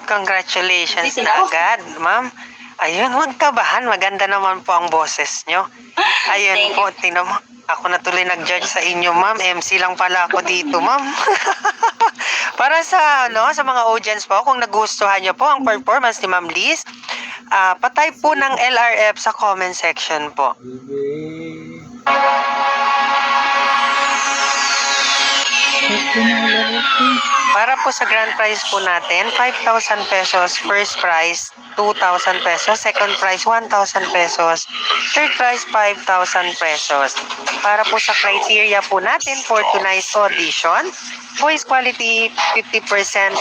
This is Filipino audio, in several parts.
congratulations na agad, ma'am. Ayun, huwag kabahan. Maganda naman po ang boses nyo. Ayun po, tingnan mo. Ako na tuloy nag-judge sa inyo, ma'am. MC lang pala ako dito, ma'am. Para sa mga audience po, kung nagustuhan nyo po ang performance ni Ma'am Liz, patay po ng LRF sa comment section po. Para po sa grand prize po natin, 5,000 pesos, first prize 2,000 pesos, second prize 1,000 pesos, third prize 5,000 pesos. Para po sa criteria po natin for tonight's audition, voice quality 50%,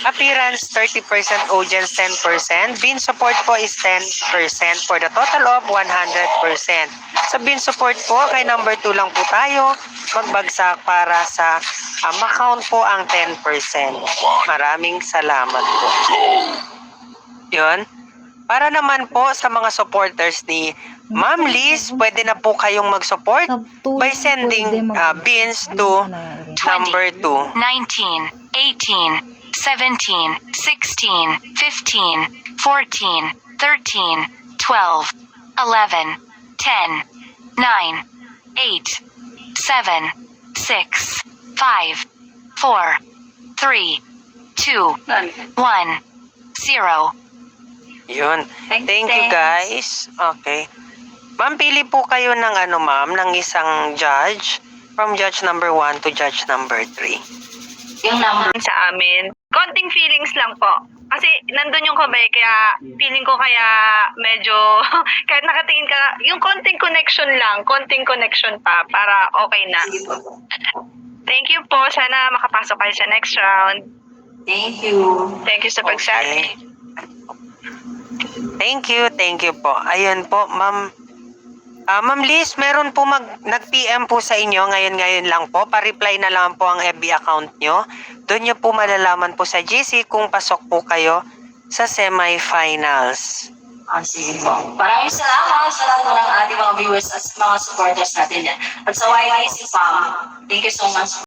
appearance 30%, audience 10%, bean support po is 10% for the total of 100%. Sa bean support po, kay number 2 lang po tayo magbagsak para sa ma-count po ang 10%. Maraming salamat po. Yun. Para naman po sa mga supporters ni Ma'am Liz, pwede na po kayong mag-support by sending beans to number 2. 19, 18, 17, 16, 15, 14, 13, 12, 11, 10, 9, 8, 7, 6, 5, 4, 3, 2, 1, 0. Yun. Thank you guys. Okay. Ma'am, pili po kayo ng ng isang judge from judge number 1 to judge number 3. Yung number sa amin, konting feelings lang po. Kasi nandun yung kamay, kaya feeling ko kaya medyo, kahit nakatingin ka, yung konting connection pa para okay na. Thank you po. Sana makapasok kayo sa next round. Thank you. Thank you sa pagsali. Thank you po. Ayun po, ma'am. Ma'am Liz, meron po nag-PM po sa inyo ngayon lang po. Pa-reply na lang po ang FB account nyo. Doon nyo po malalaman po sa GC kung pasok po kayo sa semifinals. Sige po. Maraming salamat sa lahat ng ating mga viewers at mga supporters natin. At sa YYC Fam, thank you so much.